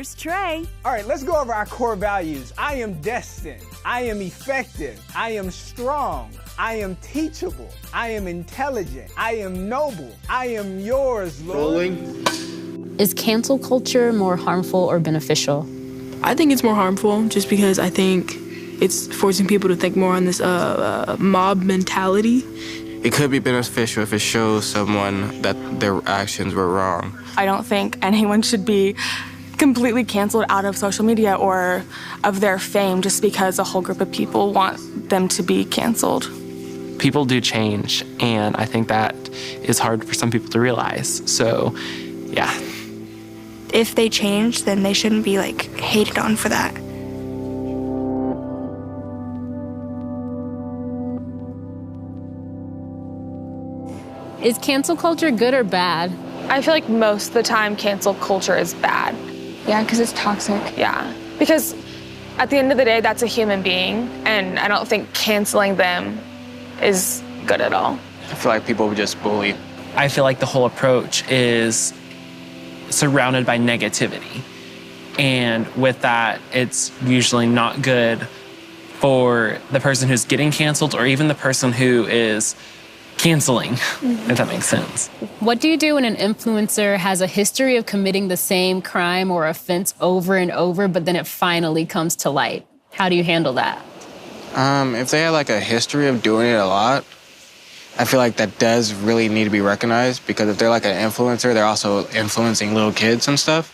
Here's Trey. All right, let's go over our core values. I am destined. I am effective. I am strong. I am teachable. I am intelligent. I am noble. I am yours, Lord. Rolling. Is cancel culture more harmful or beneficial? I think it's more harmful just because I think it's forcing people to think more on this mob mentality. It could be beneficial if it shows someone that their actions were wrong. I don't think anyone should be completely canceled out of social media or of their fame just because a whole group of people want them to be canceled. People do change, and I think that is hard for some people to realize. So, yeah. If they change, then they shouldn't be, hated on for that. Is cancel culture good or bad? I feel like most of the time cancel culture is bad. Yeah, because it's toxic. Yeah, because at the end of the day, that's a human being, and I don't think canceling them is good at all. I feel like people would just bully. I feel like the whole approach is surrounded by negativity. And with that, it's usually not good for the person who's getting canceled or even the person who is canceling, if that makes sense. What do you do when an influencer has a history of committing the same crime or offense over and over, but then it finally comes to light? How do you handle that? If they have a history of doing it a lot, I feel like that does really need to be recognized, because if they're an influencer, they're also influencing little kids and stuff.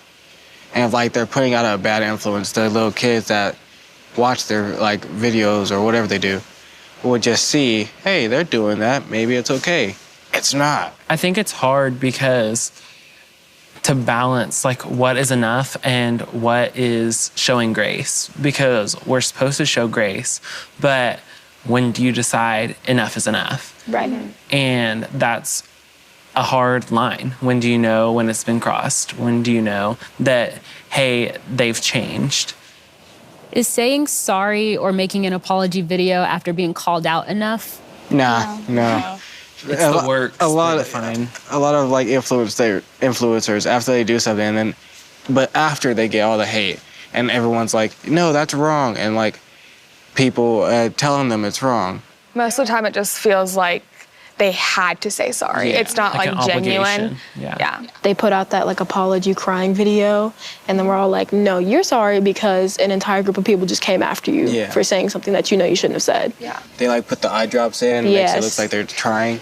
And if they're putting out a bad influence, the little kids that watch their videos or whatever they do would just see, hey, they're doing that, maybe it's okay. It's not. I think it's hard because to balance what is enough and what is showing grace, because we're supposed to show grace, but when do you decide enough is enough? Right. And that's a hard line. When do you know when it's been crossed? When do you know that, hey, they've changed? Is saying sorry or making an apology video after being called out enough? No. It's the work. A lot of influencers, after they do something, but after they get all the hate, and everyone's like, no, that's wrong, and people telling them it's wrong. Most of the time, it just feels like they had to say sorry. Yeah, it's not an genuine. Yeah. They put out that apology crying video, and then we're all like, no, you're sorry because an entire group of people just came after you for saying something that you know you shouldn't have said. Yeah. They put the eye drops in, and makes it look like they're trying.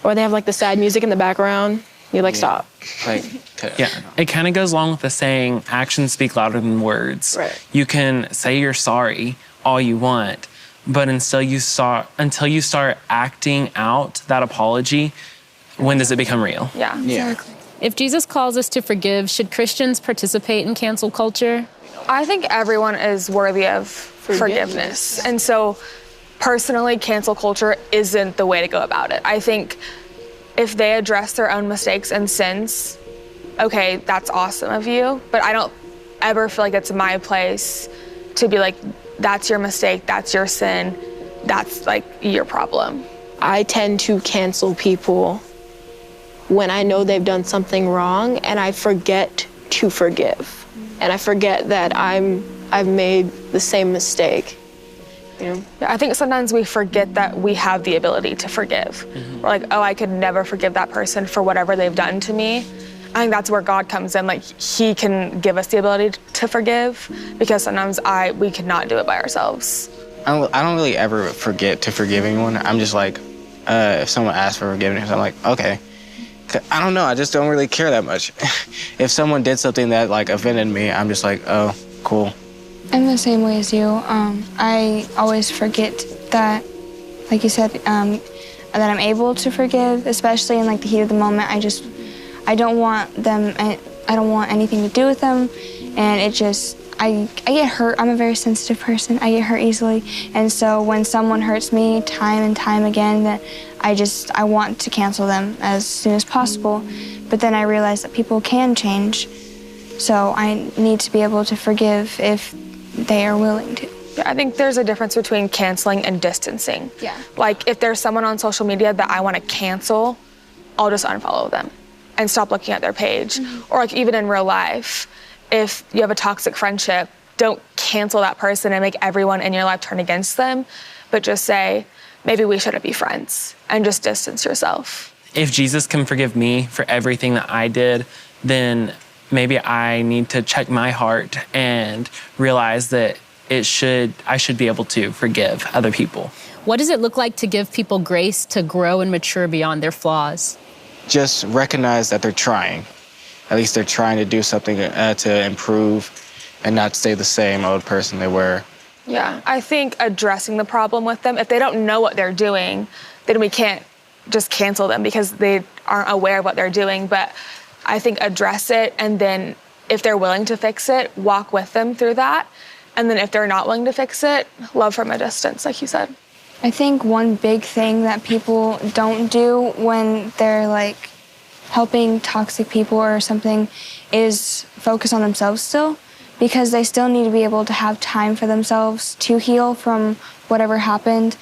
Or they have the sad music in the background. You're stop. Yeah, it kind of goes along with the saying, actions speak louder than words. Right. You can say you're sorry all you want, but until you start acting out that apology, when does it become real? Yeah. Exactly. If Jesus calls us to forgive, should Christians participate in cancel culture? I think everyone is worthy of forgiveness. And so, personally, cancel culture isn't the way to go about it. I think if they address their own mistakes and sins, okay, that's awesome of you, but I don't ever feel like it's my place to be like, that's your mistake, that's your sin, that's your problem. I tend to cancel people when I know they've done something wrong, and I forget to forgive. And I forget that I've made the same mistake. I think sometimes we forget that we have the ability to forgive. We're like, oh, I could never forgive that person for whatever they've done to me. I think that's where God comes in. He can give us the ability to forgive, because sometimes we cannot do it by ourselves. I don't really ever forget to forgive anyone. I'm just if someone asks for forgiveness, I'm like, okay. I don't know, I just don't really care that much. If someone did something that offended me, I'm just like, oh, cool. I'm the same way as you. I always forget that, like you said, that I'm able to forgive, especially in the heat of the moment. I don't want them, I don't want anything to do with them, and I get hurt. I'm a very sensitive person. I get hurt easily, and so when someone hurts me time and time again, that I want to cancel them as soon as possible, but then I realize that people can change, so I need to be able to forgive if they are willing to. Yeah, I think there's a difference between canceling and distancing. Yeah. If there's someone on social media that I want to cancel, I'll just unfollow them and stop looking at their page. Or even in real life, if you have a toxic friendship, don't cancel that person and make everyone in your life turn against them, but just say, maybe we shouldn't be friends, and just distance yourself. If Jesus can forgive me for everything that I did, then maybe I need to check my heart and realize that I should be able to forgive other people. What does it look like to give people grace to grow and mature beyond their flaws? Just recognize that they're trying. At least they're trying to do something to improve and not stay the same old person they were. Yeah, I think addressing the problem with them, if they don't know what they're doing, then we can't just cancel them because they aren't aware of what they're doing. But I think address it, and then if they're willing to fix it, walk with them through that. And then if they're not willing to fix it, love from a distance, like you said. I think one big thing that people don't do when they're like helping toxic people or something is focus on themselves still, because they still need to be able to have time for themselves to heal from whatever happened.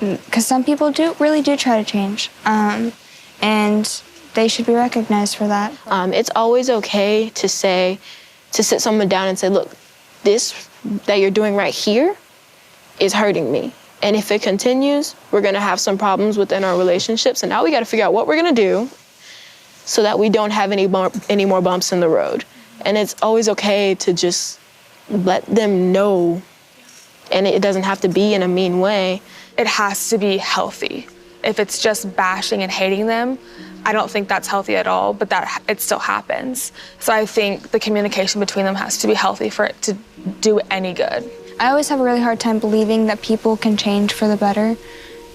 Because some people really do try to change, and they should be recognized for that. It's always okay to sit someone down and say, look, this that you're doing right here is hurting me. And if it continues, we're gonna have some problems within our relationships. And now we gotta figure out what we're gonna do so that we don't have any more bumps in the road. And it's always okay to just let them know. And it doesn't have to be in a mean way. It has to be healthy. If it's just bashing and hating them, I don't think that's healthy at all, but it still happens. So I think the communication between them has to be healthy for it to do any good. I always have a really hard time believing that people can change for the better,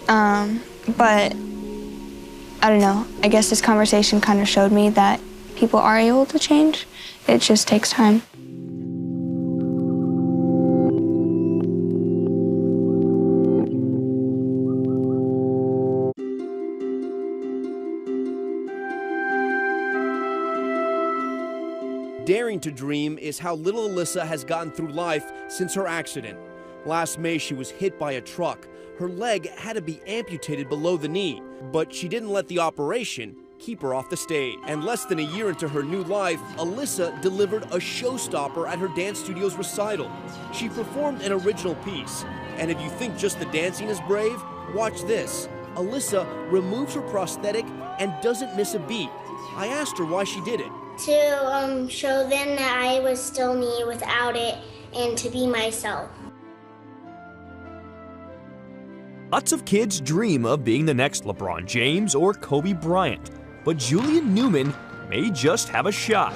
but I don't know. I guess this conversation kind of showed me that people are able to change. It just takes time. Daring to dream is how little Alyssa has gotten through life since her accident. Last May, she was hit by a truck. Her leg had to be amputated below the knee, but she didn't let the operation keep her off the stage. And less than a year into her new life, Alyssa delivered a showstopper at her dance studio's recital. She performed an original piece. And if you think just the dancing is brave, watch this. Alyssa removes her prosthetic and doesn't miss a beat. I asked her why she did it. To show them that I was still me without it, and to be myself. Lots of kids dream of being the next LeBron James or Kobe Bryant, but Julian Newman may just have a shot.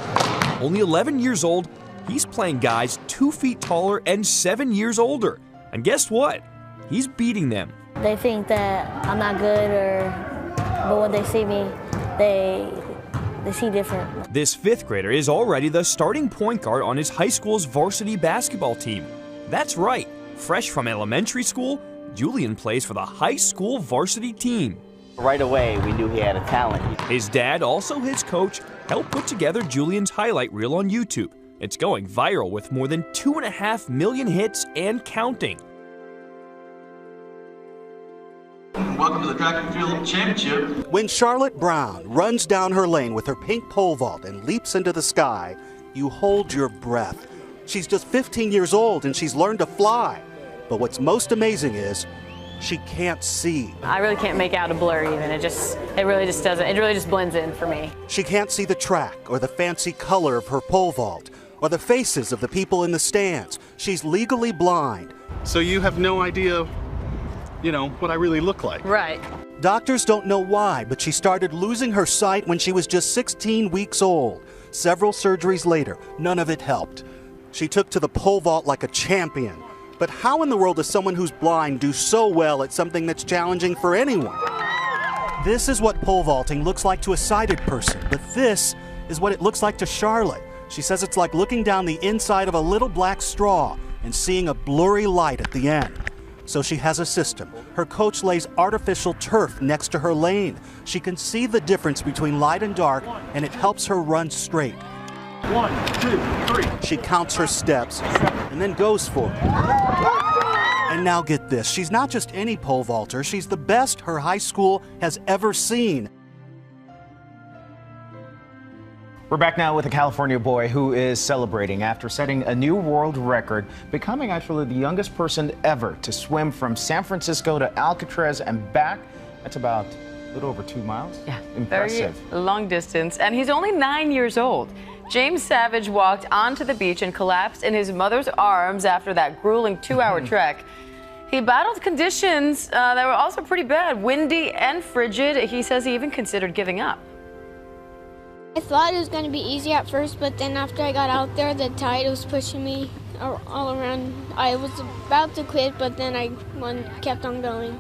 Only 11 years old, he's playing guys 2 feet taller and 7 years older. And guess what? He's beating them. They think that I'm not good, but when they see me, they see different. This 5th grader is already the starting point guard on his high school's varsity basketball team. That's right, fresh from elementary school, Julian plays for the high school varsity team. Right away, we knew he had a talent. His dad, also his coach, helped put together Julian's highlight reel on YouTube. It's going viral with more than 2.5 million hits and counting. Welcome to the Track and Field Championship. When Charlotte Brown runs down her lane with her pink pole vault and leaps into the sky, you hold your breath. She's just 15 years old and she's learned to fly. But what's most amazing is she can't see. I really can't make out a blur even. It really just blends in for me. She can't see the track or the fancy color of her pole vault or the faces of the people in the stands. She's legally blind. So you have no idea, what I really look like. Right. Doctors don't know why, but she started losing her sight when she was just 16 weeks old. Several surgeries later, none of it helped. She took to the pole vault like a champion. But how in the world does someone who's blind do so well at something that's challenging for anyone? This is what pole vaulting looks like to a sighted person, but this is what it looks like to Charlotte. She says it's like looking down the inside of a little black straw and seeing a blurry light at the end. So she has a system. Her coach lays artificial turf next to her lane. She can see the difference between light and dark, and it helps her run straight. 1, 2, 3. She counts her steps and then goes for it. And now get this, she's not just any pole vaulter, she's the best her high school has ever seen. We're back now with a California boy who is celebrating after setting a new world record, becoming actually the youngest person ever to swim from San Francisco to Alcatraz and back. That's about a little over 2 miles. Yeah, impressive. Very long distance, and he's only 9 years old. James Savage walked onto the beach and collapsed in his mother's arms after that grueling 2-hour trek. He battled conditions that were also pretty bad, windy and frigid. He says he even considered giving up. I thought it was going to be easy at first, but then after I got out there, the tide was pushing me all around. I was about to quit, but then I kept on going.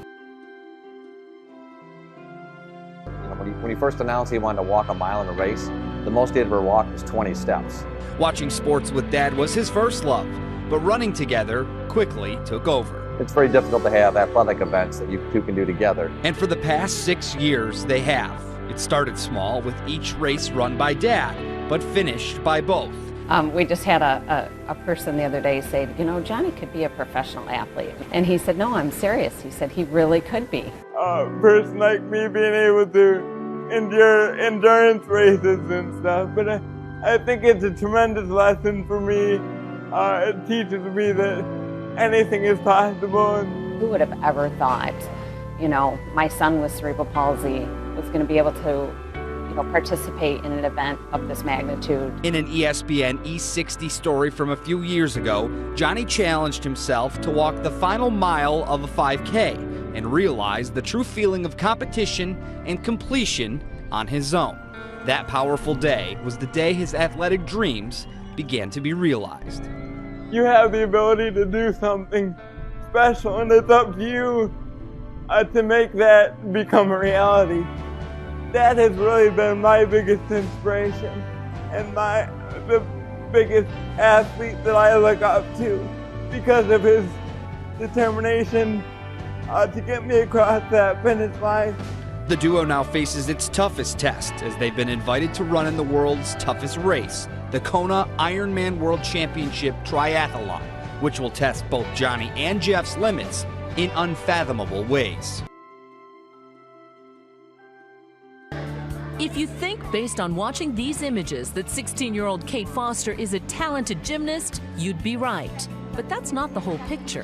When he first announced he wanted to walk a mile in a race, the most he ever walked was 20 steps. Watching sports with Dad was his first love, but running together quickly took over. It's very difficult to have athletic events that you two can do together. And for the past 6 years, they have. It started small with each race run by Dad, but finished by both. We just had a person the other day say, you know, Johnny could be a professional athlete. And he said, no, I'm serious. He said he really could be. A person like me being able to endure endurance races and stuff, but I think it's a tremendous lesson for me. It teaches me that anything is possible. Who would have ever thought, you know, my son with cerebral palsy was going to be able to, you know, participate in an event of this magnitude. In an ESPN E60 story from a few years ago, Johnny challenged himself to walk the final mile of a 5K and realized the true feeling of competition and completion on his own. That powerful day was the day his athletic dreams began to be realized. You have the ability to do something special, and it's up to you to make that become a reality. That has really been my biggest inspiration and the biggest athlete that I look up to because of his determination to get me across that finish line. The duo now faces its toughest test as they've been invited to run in the world's toughest race, the Kona Ironman World Championship Triathlon, which will test both Johnny and Jeff's limits in unfathomable ways. If you think based on watching these images that 16-year-old Kate Foster is a talented gymnast, you'd be right. But that's not the whole picture.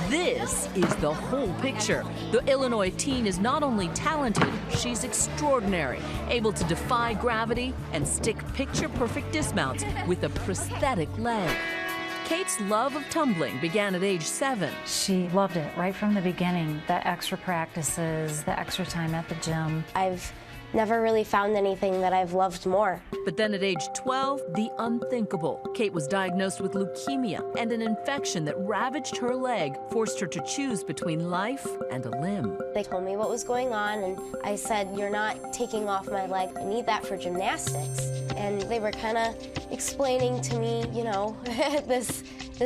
This is the whole picture. The Illinois teen is not only talented, she's extraordinary, able to defy gravity and stick picture-perfect dismounts with a prosthetic leg. Kate's love of tumbling began at age 7. She loved it right from the beginning, the extra practices, the extra time at the gym. I've never really found anything that I've loved more. But then at age 12, the unthinkable. Kate was diagnosed with leukemia, and an infection that ravaged her leg forced her to choose between life and a limb. They told me what was going on, and I said, you're not taking off my leg. I need that for gymnastics. And they were kind of explaining to me, you know, this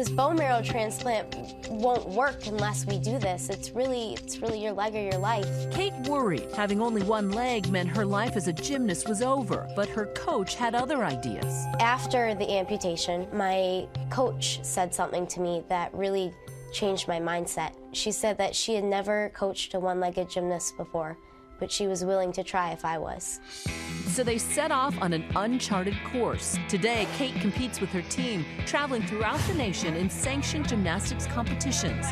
bone marrow transplant won't work unless we do this. It's really your leg or your life. Kate worried. Having only one leg meant her life as a gymnast was over, but her coach had other ideas. After the amputation, my coach said something to me that really changed my mindset. She said that she had never coached a one-legged gymnast before, but she was willing to try if I was. So they set off on an uncharted course. Today, Kate competes with her team, traveling throughout the nation in sanctioned gymnastics competitions.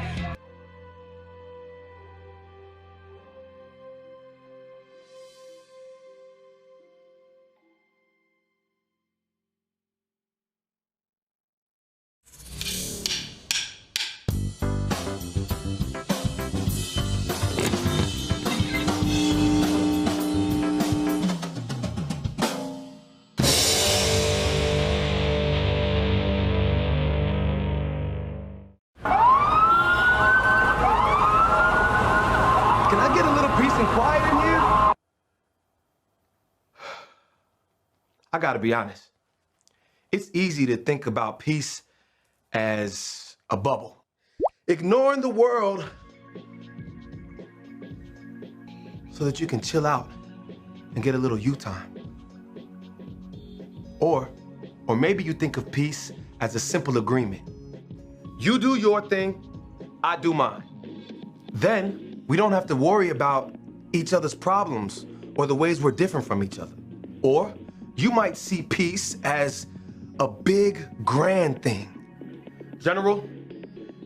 I gotta be honest. It's easy to think about peace as a bubble. Ignoring the world so that you can chill out and get a little you time. Or maybe you think of peace as a simple agreement. You do your thing, I do mine. Then we don't have to worry about each other's problems or the ways we're different from each other. Or you might see peace as a big, grand thing. General,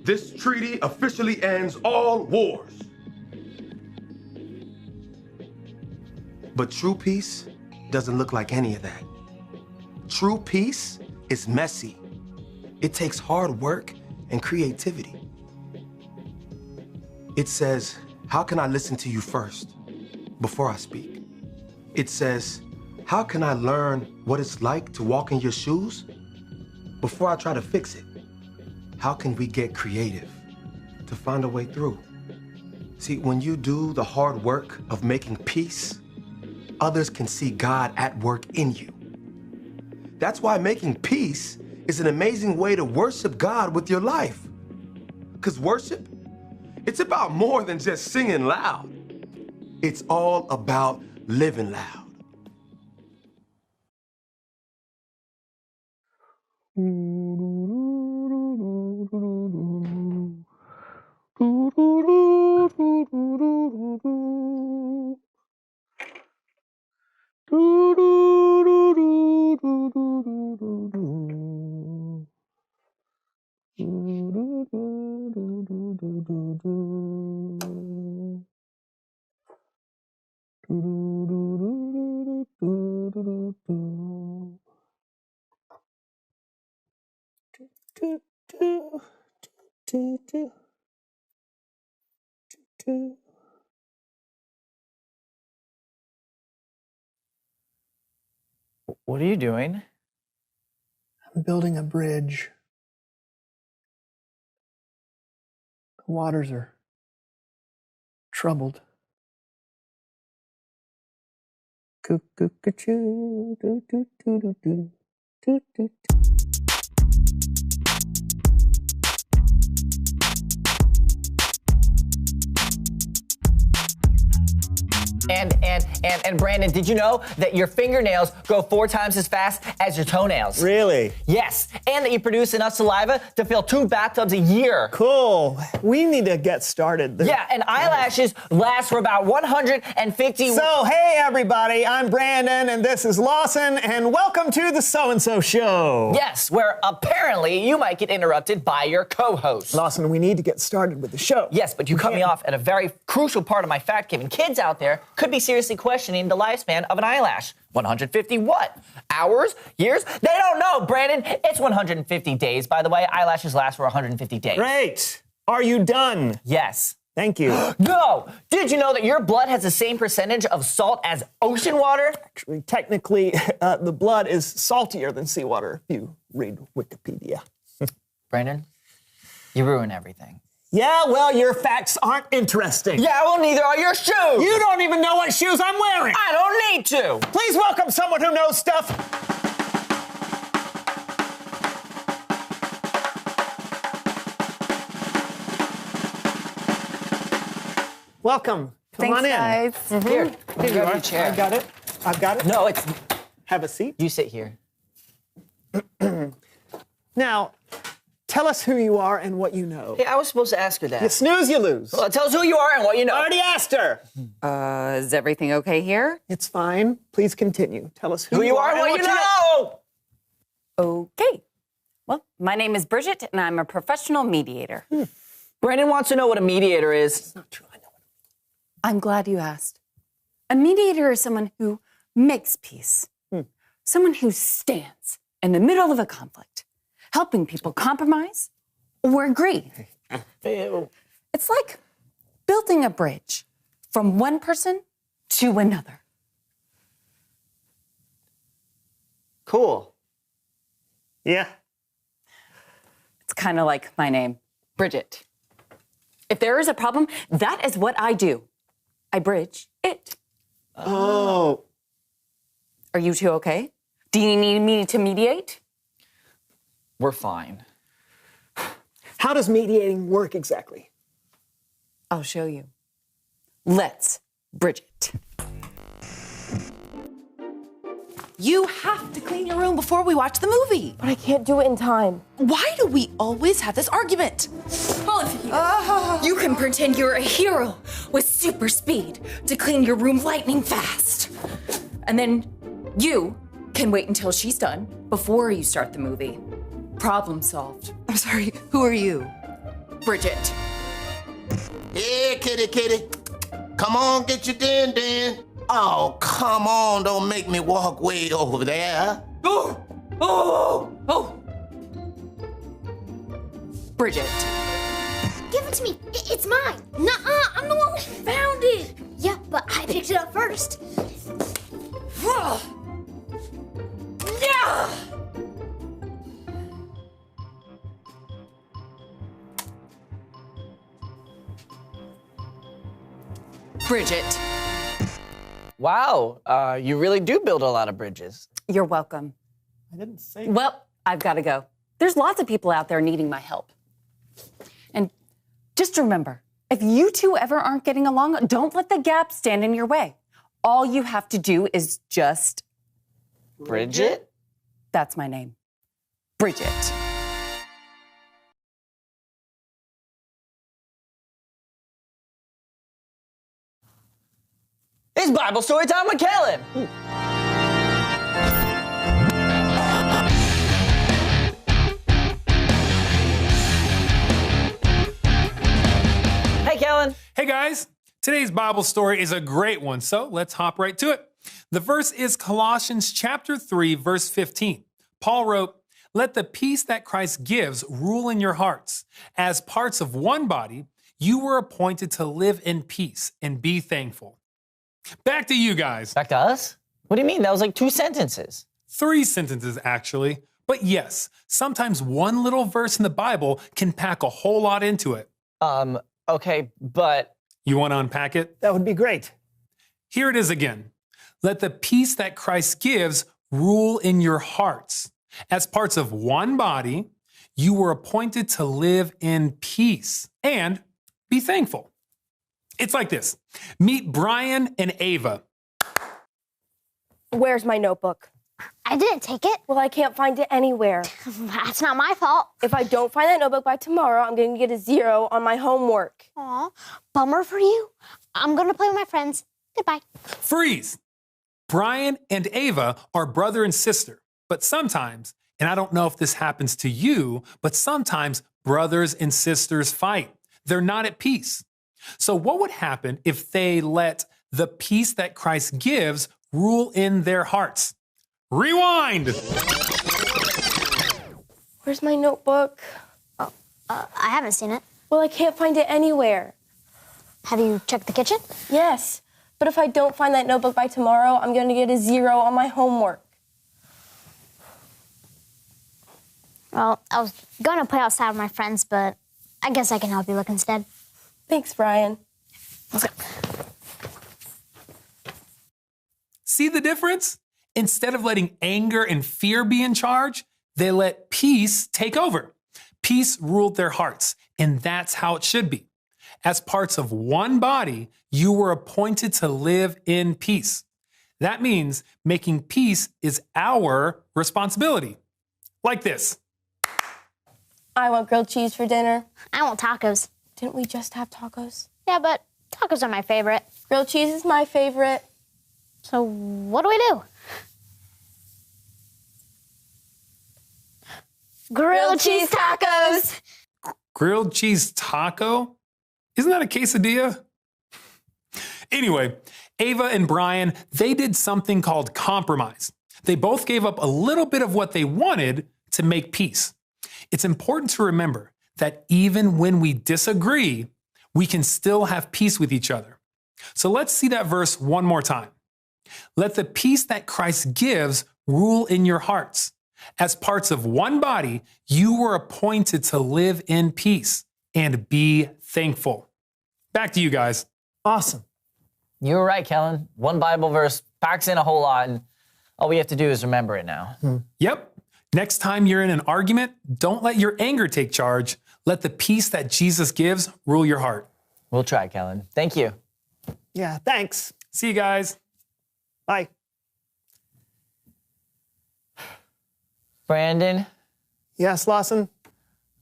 this treaty officially ends all wars. But true peace doesn't look like any of that. True peace is messy. It takes hard work and creativity. It says, how can I listen to you first before I speak? It says, how can I learn what it's like to walk in your shoes before I try to fix it? How can we get creative to find a way through? See, when you do the hard work of making peace, others can see God at work in you. That's why making peace is an amazing way to worship God with your life. Because worship, it's about more than just singing loud. It's all about living loud. What are you doing? I'm building a bridge. The waters are troubled. Cuckoo-ca-choo, doo-doo-doo-doo-doo, doo-doo-doo. And Brandon, did you know that your fingernails grow 4 times as fast as your toenails? Really? Yes, and that you produce enough saliva to fill 2 bathtubs a year. Cool. We need to get started. Yeah, and eyelashes last for about 150... So, hey everybody, I'm Brandon, and this is Lawson, and welcome to the So-and-So Show. Yes, where apparently you might get interrupted by your co-host. Lawson, we need to get started with the show. Yes, but you cut me off at a very crucial part of my fact-giving. Kids out there could be seriously questioning the lifespan of an eyelash. 150 what? Hours? Years? They don't know, Brandon. It's 150 days, by the way. Eyelashes last for 150 days. Great. Are you done? Yes. Thank you. Go! Did you know that your blood has the same percentage of salt as ocean water? Actually, technically, the blood is saltier than seawater, if you read Wikipedia. Brandon, you ruin everything. Yeah, well, your facts aren't interesting. Yeah, well, neither are your shoes. You don't even know what shoes I'm wearing. I don't need to. Please welcome someone who knows stuff. Welcome. Come on in. Guys. Mm-hmm. Here you are. Chair. I've got it. No, it's... Have a seat. You sit here. Now, tell us who you are and what you know. Hey, I was supposed to ask her that. You snooze, you lose. Well, tell us who you are and what you know. I already asked her. Is everything okay here? It's fine. Please continue. Tell us who you are and what you know. Okay. Well, my name is Bridget, and I'm a professional mediator. Brandon wants to know what a mediator is. It's not true. I know it. I'm glad you asked. A mediator is someone who makes peace. Someone who stands in the middle of a conflict, helping people compromise or agree. It's like building a bridge from one person to another. Cool. Yeah. It's kind of like my name, Bridget. If there is a problem, that is what I do. I bridge it. Oh. Are you two okay? Do you need me to mediate? We're fine. How does mediating work exactly? I'll show you. Let's bridge it. You have to clean your room before we watch the movie. But I can't do it in time. Why do we always have this argument? You can pretend you're a hero with super speed to clean your room lightning fast. And then you can wait until she's done before you start the movie. Problem solved. I'm sorry, who are you? Bridget. Here, kitty. Come on, get your din. Oh, come on, don't make me walk way over there. Oh! Bridget. Give it to me. It's mine. Nuh-uh, I'm the one who found it. Yeah, but I picked it up first. Yeah! Bridget. Wow, you really do build a lot of bridges. You're welcome. I didn't say. Well, I've got to go. There's lots of people out there needing my help. And just remember, if you two ever aren't getting along, don't let the gap stand in your way. All you have to do is just... Bridget? That's my name. Bridget. It's Bible story time with Kellen. Hey, Kellen. Hey, guys. Today's Bible story is a great one, so let's hop right to it. The verse is Colossians chapter 3, verse 15. Paul wrote, "Let the peace that Christ gives rule in your hearts. As parts of one body, you were appointed to live in peace and be thankful." Back to you guys. Back to us? What do you mean? That was like 2 sentences. 3 sentences, actually. But yes, sometimes one little verse in the Bible can pack a whole lot into it. Okay, but... You want to unpack it? That would be great. Here it is again. Let the peace that Christ gives rule in your hearts. As parts of one body, you were appointed to live in peace and be thankful. It's like this. Meet Brian and Ava. Where's my notebook? I didn't take it. Well, I can't find it anywhere. That's not my fault. If I don't find that notebook by tomorrow, I'm going to get a 0 on my homework. Aw, bummer for you. I'm going to play with my friends. Goodbye. Freeze! Brian and Ava are brother and sister, but sometimes, and I don't know if this happens to you, but sometimes brothers and sisters fight. They're not at peace. So what would happen if they let the peace that Christ gives rule in their hearts? Rewind! Where's my notebook? Oh, I haven't seen it. Well, I can't find it anywhere. Have you checked the kitchen? Yes, but if I don't find that notebook by tomorrow, I'm going to get a 0 on my homework. Well, I was going to play outside with my friends, but I guess I can help you look instead. Thanks, Brian. Let's go. See the difference? Instead of letting anger and fear be in charge, they let peace take over. Peace ruled their hearts, and that's how it should be. As parts of one body, you were appointed to live in peace. That means making peace is our responsibility. Like this. I want grilled cheese for dinner. I want tacos. Didn't we just have tacos? Yeah, but tacos are my favorite. Grilled cheese is my favorite. So what do we do? Grilled cheese tacos! Grilled cheese taco? Isn't that a quesadilla? Anyway, Ava and Brian, they did something called compromise. They both gave up a little bit of what they wanted to make peace. It's important to remember that even when we disagree, we can still have peace with each other. So let's see that verse one more time. Let the peace that Christ gives rule in your hearts. As parts of one body, you were appointed to live in peace and be thankful. Back to you guys. Awesome. You were right, Kellen. One Bible verse packs in a whole lot, and all we have to do is remember it now. Yep. Next time you're in an argument, don't let your anger take charge. Let the peace that Jesus gives rule your heart. We'll try, Kellen. Thank you. Yeah, thanks. See you guys. Bye. Brandon? Yes, Lawson?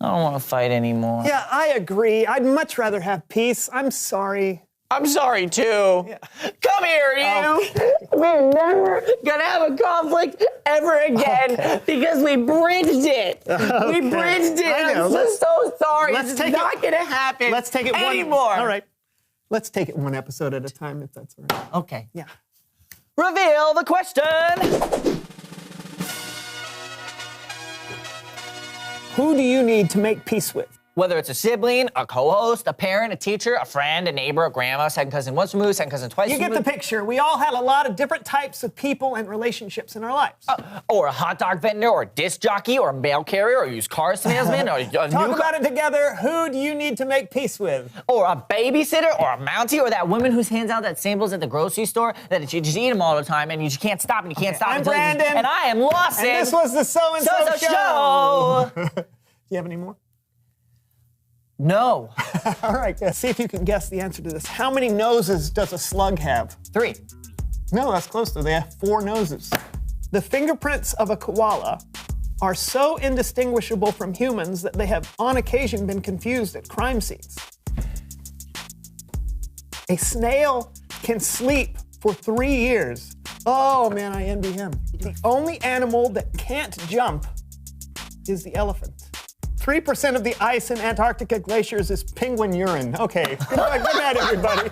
I don't want to fight anymore. Yeah, I agree. I'd much rather have peace. I'm sorry. I'm sorry, too. Yeah. Come here, you. We're never gonna have a conflict ever again because we bridged it. Okay. We bridged it. I'm so sorry. It's not gonna happen. Let's take it anymore. All right. Let's take it one episode at a time, if that's all right. Okay. Yeah. Reveal the question. Who do you need to make peace with? Whether it's a sibling, a co-host, a parent, a teacher, a friend, a neighbor, a grandma, second cousin once removed, second cousin twice removed. You get the picture. We all had a lot of different types of people and relationships in our lives. Or a hot dog vendor, or a disc jockey, or a mail carrier, or a used car salesman, or a Talk about it together. Who do you need to make peace with? Or a babysitter, or a mountie, or that woman who hands out that samples at the grocery store that you just eat them all the time and you just can't stop and you can't stop. I'm Brandon. And I am Lawson. And this was the So-and-So Show. Do you have any more? No. All right, see if you can guess the answer to this. How many noses does a slug have? 3. No, that's close to. They have 4 noses. The fingerprints of a koala are so indistinguishable from humans that they have on occasion been confused at crime scenes. A snail can sleep for 3 years. Oh man, I envy him. The only animal that can't jump is the elephant. 3% of the ice in Antarctica glaciers is penguin urine. Okay, good night, everybody.